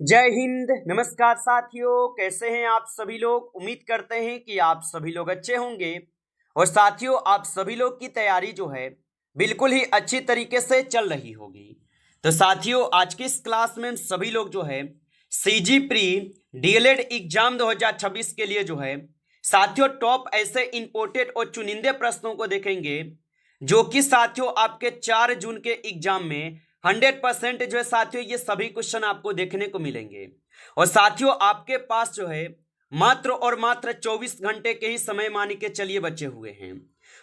जय हिंद। नमस्कार साथियों, कैसे हैं आप सभी लोग। उम्मीद करते हैं कि आप सभी लोग अच्छे होंगे। और साथियों, आप सभी लोग की तैयारी जो है बिल्कुल ही अच्छी तरीके से चल रही होगी। तो साथियों, आज की इस क्लास में हम सभी लोग जो है सीजी प्री डीएलएड एग्जाम 2026 के लिए जो है साथियों टॉप ऐसे इंपोर्टेड और चुनिंदे प्रश्नों को देखेंगे जो कि साथियों आपके 4 जून के एग्जाम में 100% जो है साथियों ये सभी क्वेश्चन आपको देखने को मिलेंगे। और साथियों आपके पास जो है मात्र और मात्र 24 घंटे के ही समय मान के चलिए बचे हुए हैं।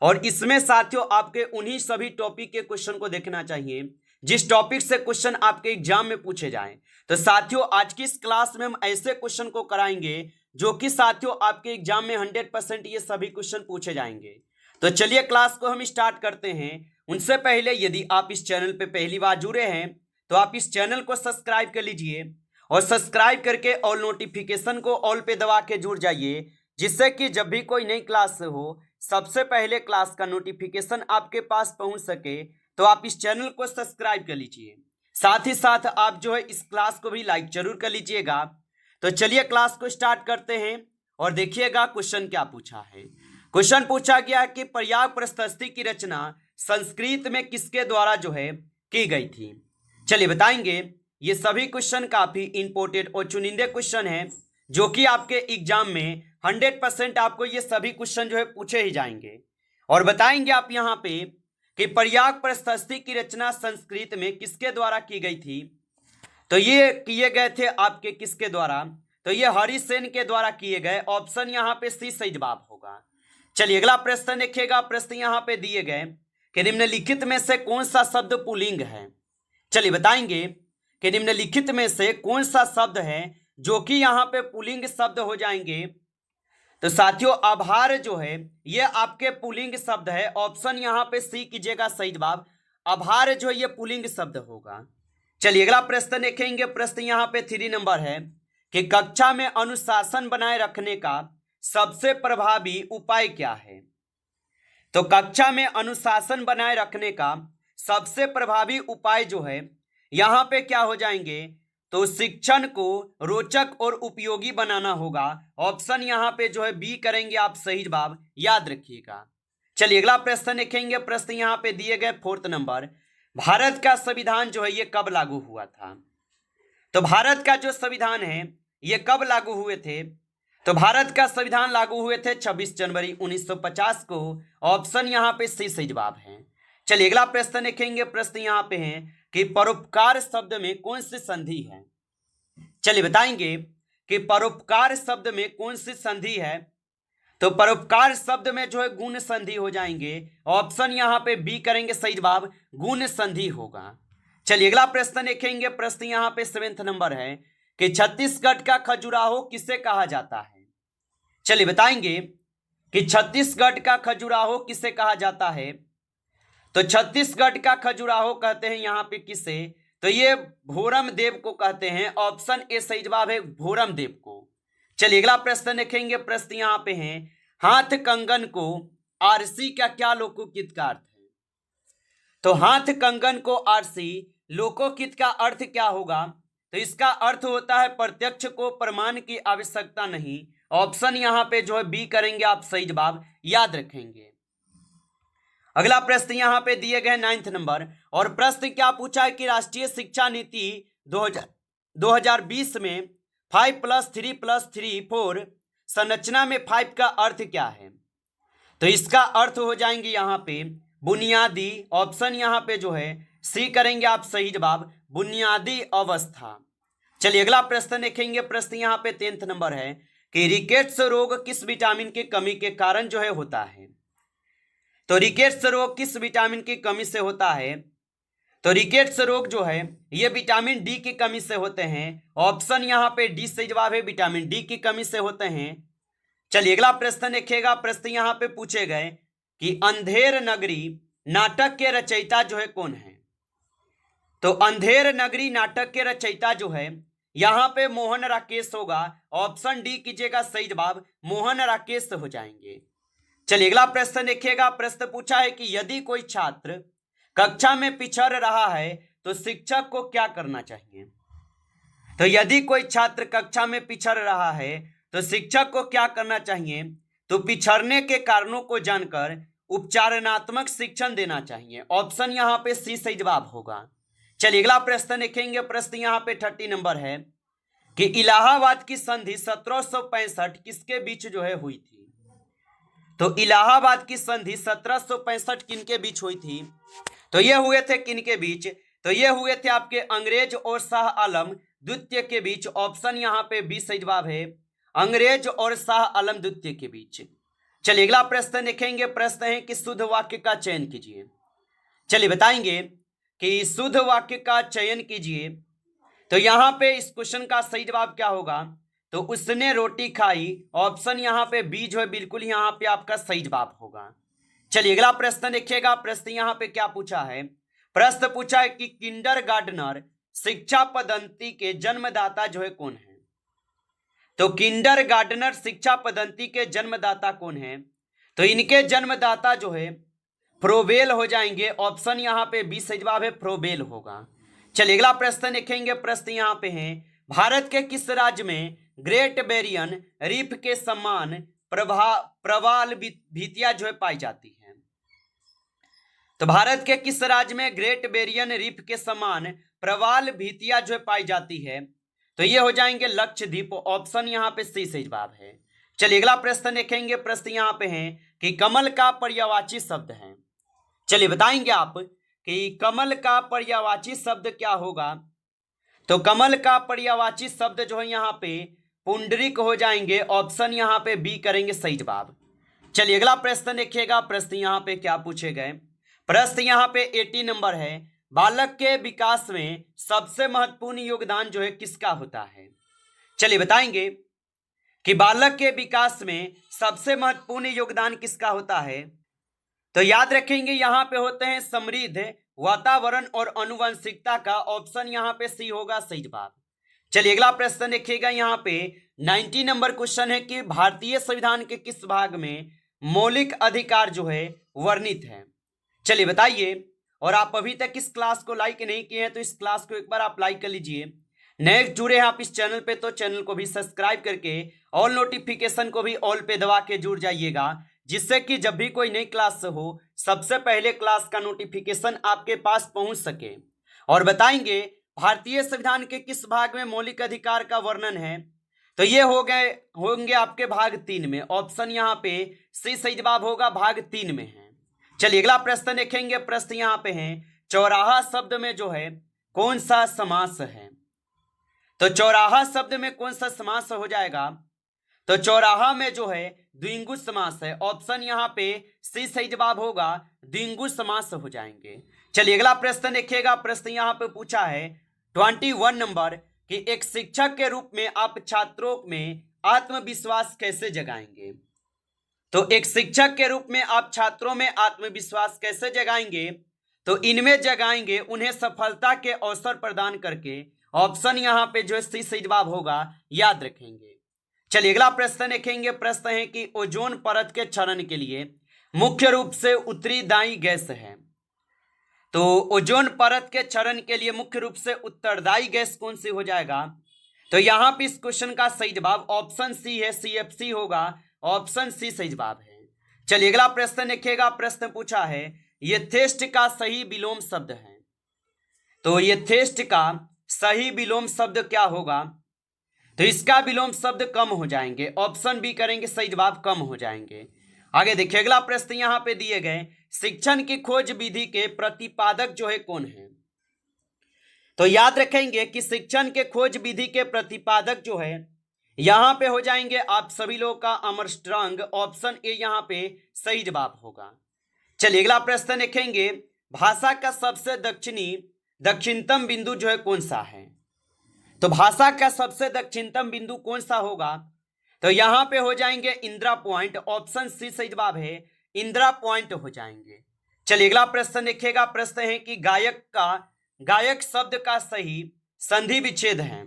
और इसमें साथियों आपके उन्हीं सभी टॉपिक के क्वेश्चन को देखना चाहिए जिस टॉपिक से क्वेश्चन आपके एग्जाम में पूछे जाएं। तो साथियों आज की इस क्लास में हम ऐसे क्वेश्चन को कराएंगे जो कि साथियों आपके एग्जाम में 100% ये सभी क्वेश्चन पूछे जाएंगे। तो चलिए क्लास को हम स्टार्ट करते हैं। उनसे पहले यदि आप इस चैनल पे पहली बार जुड़े हैं तो आप इस चैनल को सब्सक्राइब कर लीजिए और सब्सक्राइब करके ऑल नोटिफिकेशन को ऑल पे दबा के जुड़ जाइए, जिससे कि जब भी कोई नई क्लास हो सबसे पहले क्लास का नोटिफिकेशन आपके पास पहुंच सके। तो आप इस चैनल को सब्सक्राइब कर लीजिए, साथ ही साथ आप जो है इस क्लास को भी लाइक जरूर कर लीजिएगा। तो चलिए क्लास को स्टार्ट करते हैं और देखिएगा क्वेश्चन क्या पूछा है। क्वेश्चन पूछा गया कि पर्याय प्रशस्ति की रचना संस्कृत में किसके द्वारा जो है की गई थी। चलिए बताएंगे। ये सभी क्वेश्चन काफी इंपोर्टेंट और चुनिंदे क्वेश्चन हैं जो कि आपके एग्जाम में 100% आपको ये सभी क्वेश्चन जो है पूछे ही जाएंगे। और बताएंगे आप यहाँ पे कि पर्याय प्रशस्ति की रचना संस्कृत में किसके द्वारा की गई थी। तो ये किए गए थे आपके किसके द्वारा, तो ये हरिसेन के द्वारा किए गए। ऑप्शन यहाँ पे सी सही जवाब होगा। चलिए अगला प्रश्न देखिएगा। प्रश्न यहाँ पे दिए गए कि निम्नलिखित में से कौन सा शब्द पुल्लिंग है। चलिए बताएंगे कि निम्नलिखित में से कौन सा शब्द है जो कि यहाँ पे पुल्लिंग शब्द हो जाएंगे। तो साथियों आभार जो है ये आपके पुल्लिंग शब्द है। ऑप्शन यहाँ पे सी कीजिएगा सही जवाब। आभार जो ये पुल्लिंग शब्द होगा। चलिए अगला प्रश्न देखेंगे। प्रश्न यहाँ पे 3 नंबर है कि कक्षा में अनुशासन बनाए रखने का सबसे प्रभावी उपाय क्या है। तो कक्षा में अनुशासन बनाए रखने का सबसे प्रभावी उपाय जो है यहाँ पे क्या हो जाएंगे, तो शिक्षण को रोचक और उपयोगी बनाना होगा। ऑप्शन यहाँ पे जो है बी करेंगे आप सही जवाब, याद रखिएगा। चलिए अगला प्रश्न देखेंगे। प्रश्न यहाँ पे दिए गए 4 नंबर, भारत का संविधान जो है ये कब लागू हुआ था। तो भारत का जो संविधान है ये कब लागू हुए थे। तो भारत का संविधान लागू हुए थे 26 जनवरी 1950 को। ऑप्शन यहाँ पे सी सही जवाब है। चलिए अगला प्रश्न देखेंगे। प्रश्न यहाँ पे है कि परोपकार शब्द में कौन सी संधि है। चलिए बताएंगे कि परोपकार शब्द में कौन सी संधि है। तो परोपकार शब्द में जो है गुण संधि हो जाएंगे। ऑप्शन यहाँ पे बी करेंगे सही जवाब, गुण संधि होगा। चलिए अगला प्रश्न देखेंगे। प्रश्न यहाँ पे 7 नंबर है कि छत्तीसगढ़ का खजुराहो किसे कहा जाता है। चलिए बताएंगे कि छत्तीसगढ़ का खजुराहो किसे कहा जाता है। तो छत्तीसगढ़ का खजुराहो कहते हैं यहाँ पे किसे, तो ये भोरम देव को कहते हैं। ऑप्शन ए सही जवाब है, भोरम देव को। चलिए अगला प्रश्न देखेंगे। प्रश्न यहाँ पे है हाथ कंगन को आरसी का क्या लोकोकित का अर्थ है। तो हाथ कंगन को आरसी लोकोकित का अर्थ क्या होगा। तो इसका अर्थ होता है प्रत्यक्ष को प्रमाण की आवश्यकता नहीं। ऑप्शन यहाँ पे जो है बी करेंगे आप सही जवाब, याद रखेंगे। अगला प्रश्न यहाँ पे दिए गए 9 नंबर, और प्रश्न क्या पूछा है कि राष्ट्रीय शिक्षा नीति 2020 में 5+3+3 4 संरचना में 5 का अर्थ क्या है। तो इसका अर्थ हो जाएंगे यहाँ पे बुनियादी। ऑप्शन यहाँ पे जो है सी करेंगे आप सही जवाब, बुनियादी अवस्था। चलिए अगला प्रश्न देखेंगे। प्रश्न यहाँ पे 10 नंबर है कि रिकेट्स रोग किस विटामिन की कमी के कारण जो है होता है। तो रिकेट्स रोग किस विटामिन की कमी से होता है। तो रिकेट्स रोग जो है ये विटामिन डी की कमी से होते हैं। ऑप्शन यहाँ पे डी सही जवाब है, विटामिन डी की कमी से होते हैं। चलिए अगला प्रश्न देखिएगा। प्रश्न यहाँ पे पूछे गए कि अंधेर नगरी नाटक के रचयिता जो है कौन है। तो अंधेर नगरी नाटक के रचयिता जो है यहाँ पे मोहन राकेश होगा। ऑप्शन डी कीजिएगा सही जवाब, मोहन राकेश हो जाएंगे। चलिए अगला प्रश्न देखिएगा। प्रश्न पूछा है कि यदि कोई छात्र कक्षा में पिछड़ रहा है तो शिक्षक को क्या करना चाहिए। तो यदि कोई छात्र कक्षा में पिछड़ रहा है तो शिक्षक को क्या करना चाहिए? तो पिछड़ने के कारणों को जानकर उपचारणात्मक शिक्षण देना चाहिए। ऑप्शन यहाँ पे सी सही जवाब होगा। चलिए अगला प्रश्न देखेंगे। प्रश्न यहाँ पे 30 नंबर है कि इलाहाबाद की संधि 1765 किसके बीच जो है हुई थी? तो इलाहाबाद की संधि 1765 किनके बीच हुई थी? तो ये हुए थे किनके बीच? तो ये हुए थे आपके अंग्रेज और शाह आलम द्वितीय के बीच। ऑप्शन यहाँ पे बी सही जवाब है, अंग्रेज और शाह आलम द्वितीय के बीच। चलिए अगला प्रश्न देखेंगे। प्रश्न है कि शुद्ध वाक्य का चयन कीजिए। चलिए बताएंगे कि शुद्ध वाक्य का चयन कीजिए। तो यहाँ पे इस क्वेश्चन का सही जवाब क्या होगा? तो उसने रोटी खाई। ऑप्शन यहाँ पे बी जो है बिल्कुल यहाँ पे आपका सही जवाब होगा। चलिए अगला प्रश्न देखिएगा। प्रश्न यहाँ पे क्या पूछा है? प्रश्न पूछा है कि किंडरगार्टनर शिक्षा पद्धति के जन्मदाता जो है कौन है? तो किंडरगार्टनर शिक्षा पद्धति के जन्मदाता कौन है? तो इनके जन्मदाता जो है फ्रोबेल हो जाएंगे। ऑप्शन यहाँ पे बी सही जवाब है, फ्रोबेल होगा। चलिए अगला प्रश्न देखेंगे। प्रश्न यहाँ पे है भारत के किस राज्य में ग्रेट बैरियर रीफ के समान प्रवाल भित्तियां जो है पाई जाती है? तो भारत के किस राज्य में ग्रेट बैरियर रीफ के समान प्रवाल भित्तियां जो है पाई जाती है? तो ये हो जाएंगे लक्षद्वीप। ऑप्शन यहाँ पे सी सही जवाब है। चलिए अगला प्रश्न देखेंगे। प्रश्न यहाँ पे है कि कमल का पर्यायवाची शब्द है। चलिए बताएंगे आप कि कमल का पर्यायवाची शब्द क्या होगा? तो कमल का पर्यायवाची शब्द जो है यहाँ पे पुंडरीक हो जाएंगे। ऑप्शन यहाँ पे बी करेंगे सही जवाब। चलिए अगला प्रश्न देखिएगा। प्रश्न यहाँ पे क्या पूछे गए? प्रश्न यहाँ पे 80 नंबर है बालक के विकास में सबसे महत्वपूर्ण योगदान जो है किसका होता है? चलिए बताएंगे कि बालक के विकास में सबसे महत्वपूर्ण योगदान किसका होता है? तो याद रखेंगे यहाँ पे होते हैं समृद्ध वातावरण और आनुवंशिकता का। ऑप्शन यहाँ पे सी होगा सही जवाब। चलिए अगला प्रश्न देखिएगा। यहाँ पे 90 नंबर क्वेश्चन है कि भारतीय संविधान के किस भाग में मौलिक अधिकार जो है वर्णित है? चलिए बताइए। और आप अभी तक इस क्लास को लाइक नहीं किए हैं तो इस क्लास को एक बार आप लाइक कर लीजिए। नए जुड़े हैं आप इस चैनल पे तो चैनल को भी सब्सक्राइब करके ऑल नोटिफिकेशन को भी ऑल पे दबा के जुड़ जाइएगा, जिससे कि जब भी कोई नई क्लास हो सबसे पहले क्लास का नोटिफिकेशन आपके पास पहुंच सके। और बताएंगे भारतीय संविधान के किस भाग में मौलिक अधिकार का वर्णन है? तो ये होंगे आपके भाग 3 में। ऑप्शन यहाँ पे सी सही जवाब होगा, भाग 3 में है। चलिए अगला प्रश्न देखेंगे। प्रश्न यहाँ पे है चौराहा शब्द में जो है कौन सा समास है? तो चौराहा शब्द में कौन सा समास हो जाएगा? तो चौराहा में जो है द्विगु समास है। ऑप्शन यहाँ पे सी सही जवाब होगा, द्विगु समास हो जाएंगे। चलिए अगला प्रश्न देखिएगा। प्रश्न यहाँ पे पूछा है 21 नंबर कि एक शिक्षक के रूप में आप छात्रों में आत्मविश्वास कैसे जगाएंगे? तो एक शिक्षक के रूप में आप छात्रों में आत्मविश्वास कैसे जगाएंगे? तो इनमें जगाएंगे उन्हें सफलता के अवसर प्रदान करके। ऑप्शन यहाँ पे जो है सी सही जवाब होगा, याद रखेंगे। चलिए अगला प्रश्न देखेंगे। प्रश्न है कि ओजोन परत के क्षरण के लिए मुख्य रूप से उत्तरदायी गैस है। तो ओजोन परत के क्षरण के लिए मुख्य रूप से उत्तरदायी गैस कौन सी हो जाएगा? तो यहाँ पे इस क्वेश्चन का सही जवाब ऑप्शन सी है, CFC होगा। ऑप्शन सी सही जवाब है। चलिए अगला प्रश्न देखिएगा। प्रश्न पूछा है यथेष्ट का सही विलोम शब्द है। तो यथेष्ट का सही विलोम शब्द क्या होगा? तो इसका विलोम शब्द कम हो जाएंगे। ऑप्शन बी करेंगे सही जवाब, कम हो जाएंगे। आगे देखिए अगला प्रश्न यहाँ पे दिए गए शिक्षण की खोज विधि के प्रतिपादक जो है कौन है? तो याद रखेंगे कि शिक्षण के खोज विधि के प्रतिपादक जो है यहाँ पे हो जाएंगे आप सभी लोग का आर्मस्ट्रांग। ऑप्शन ए यहाँ पे सही जवाब होगा। चलिए अगला प्रश्न देखेंगे भाषा का सबसे दक्षिणतम बिंदु जो है कौन सा है? तो भाषा का सबसे दक्षिणतम बिंदु कौन सा होगा? तो यहाँ पे हो जाएंगे इंदिरा पॉइंट। ऑप्शन सी सही जवाब है, इंदिरा पॉइंट हो जाएंगे। चलिए अगला प्रश्न देखिएगा। प्रश्न है कि गायक शब्द का सही संधि विच्छेद है।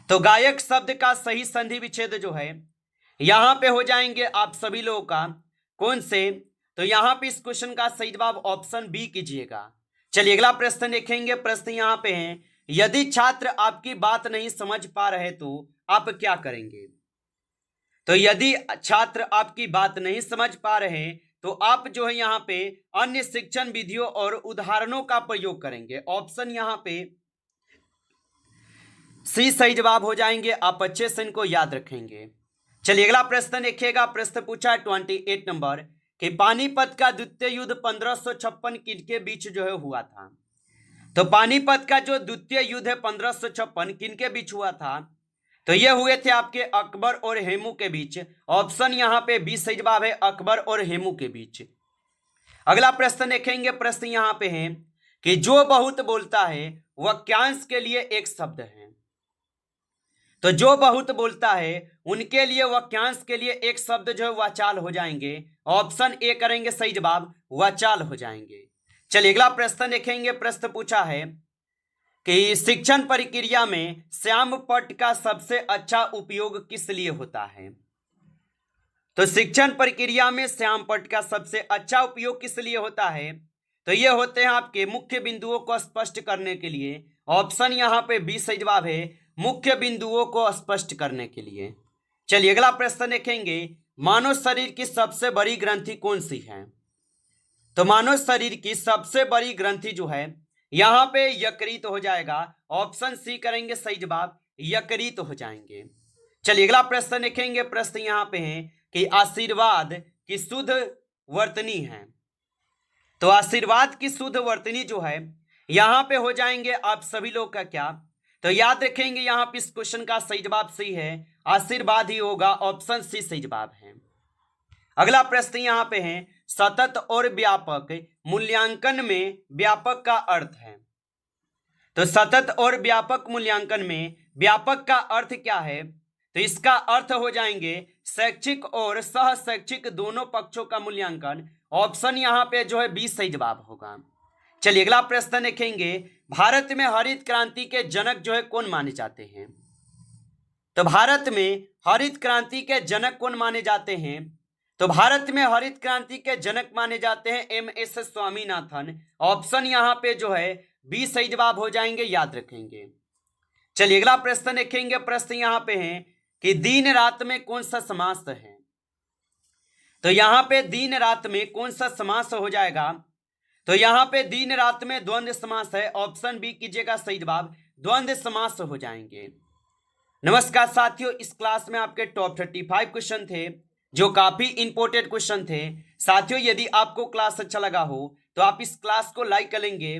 तो गायक शब्द का सही संधि विच्छेद जो है यहाँ पे हो जाएंगे आप सभी लोगों का कौन से? तो यहाँ पे इस क्वेश्चन का सही जवाब ऑप्शन बी कीजिएगा। चलिए अगला प्रश्न देखेंगे। प्रश्न यहाँ पे है यदि छात्र आपकी बात नहीं समझ पा रहे तो आप क्या करेंगे? तो यदि छात्र आपकी बात नहीं समझ पा रहे तो आप जो है यहाँ पे अन्य शिक्षण विधियों और उदाहरणों का प्रयोग करेंगे। ऑप्शन यहाँ पे सी सही जवाब हो जाएंगे। आप अच्छे से इनको याद रखेंगे। चलिए अगला प्रश्न देखिएगा। प्रश्न पूछा है 28 नंबर कि पानीपत का द्वितीय युद्ध 1556 किनके बीच जो है हुआ था। तो पानीपत का जो द्वितीय युद्ध है 1556 किनके बीच हुआ था? तो ये हुए थे आपके अकबर और हेमू के बीच। ऑप्शन यहाँ पे बी सही जवाब है, अकबर और हेमू के बीच। अगला प्रश्न देखेंगे। प्रश्न यहाँ पे है कि जो बहुत बोलता है वाक्यांश के लिए एक शब्द है। तो जो बहुत बोलता है उनके लिए वाक्यांश के लिए एक शब्द जो है वाचाल हो जाएंगे। ऑप्शन ए करेंगे सही जवाब, वाचाल हो जाएंगे। चलिए अगला प्रश्न देखेंगे। प्रश्न पूछा है कि शिक्षण प्रक्रिया में श्याम पट्ट का सबसे अच्छा उपयोग किस लिए होता है? तो शिक्षण प्रक्रिया में श्याम पट्ट का सबसे अच्छा उपयोग किस लिए होता है? तो ये होते हैं आपके मुख्य बिंदुओं को स्पष्ट करने के लिए। ऑप्शन यहाँ पे बी सही जवाब है, मुख्य बिंदुओं को स्पष्ट करने के लिए। चलिए अगला प्रश्न देखेंगे। मानव शरीर की सबसे बड़ी ग्रंथि कौन सी है? तो मानव शरीर की सबसे बड़ी ग्रंथि जो है यहाँ पे यकृत हो जाएगा। ऑप्शन सी करेंगे सही जवाब, यकृत हो जाएंगे। चलिए अगला प्रश्न देखेंगे। प्रश्न यहाँ पे है कि आशीर्वाद की शुद्ध वर्तनी है। तो आशीर्वाद की शुद्ध वर्तनी जो है यहाँ पे हो जाएंगे आप सभी लोग का क्या? तो याद रखेंगे यहाँ पे इस क्वेश्चन का सही जवाब सही है, आशीर्वाद ही होगा। ऑप्शन सी सही जवाब है। अगला प्रश्न यहाँ पे है सतत और व्यापक मूल्यांकन में व्यापक का अर्थ है। तो सतत और व्यापक मूल्यांकन में व्यापक का अर्थ क्या है? तो इसका अर्थ हो जाएंगे शैक्षिक और सह शैक्षिक दोनों पक्षों का मूल्यांकन। ऑप्शन यहाँ पे जो है बी सही जवाब होगा। चलिए अगला प्रश्न देखेंगे। भारत में हरित क्रांति के जनक जो है कौन माने जाते हैं? तो भारत में हरित क्रांति के जनक कौन माने जाते हैं? तो भारत में हरित क्रांति के जनक माने जाते हैं एम.एस. स्वामीनाथन। ऑप्शन यहाँ पे जो है बी सही जवाब हो जाएंगे, याद रखेंगे। चलिए अगला प्रश्न देखेंगे। प्रश्न यहाँ पे है कि दिन रात में कौन सा समास है? तो यहाँ पे दिन रात में कौन सा समास हो जाएगा? तो यहाँ पे दिन रात में द्वंद्व समास है। ऑप्शन बी कीजिएगा सही जवाब, द्वंद्व समास हो जाएंगे। नमस्कार साथियों, इस क्लास में आपके टॉप 35 क्वेश्चन थे जो काफी इंपॉर्टेंट क्वेश्चन थे। साथियों यदि आपको क्लास अच्छा लगा हो तो आप इस क्लास को लाइक करेंगे।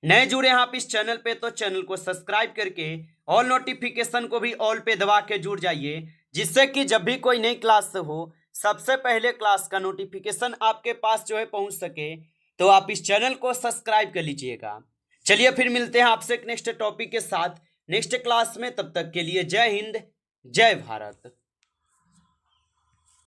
नए जुड़े हैं आप इस चैनल पे तो चैनल को सब्सक्राइब करके ऑल नोटिफिकेशन को भी ऑल पे दबा के जुड़ जाइए, जिससे कि जब भी कोई नई क्लास हो सबसे पहले क्लास का नोटिफिकेशन आपके पास जो है पहुंच सके। तो आप इस चैनल को सब्सक्राइब कर लीजिएगा। चलिए फिर मिलते हैं आपसे एक नेक्स्ट टॉपिक के साथ नेक्स्ट क्लास में। तब तक के लिए जय हिंद, जय भारत।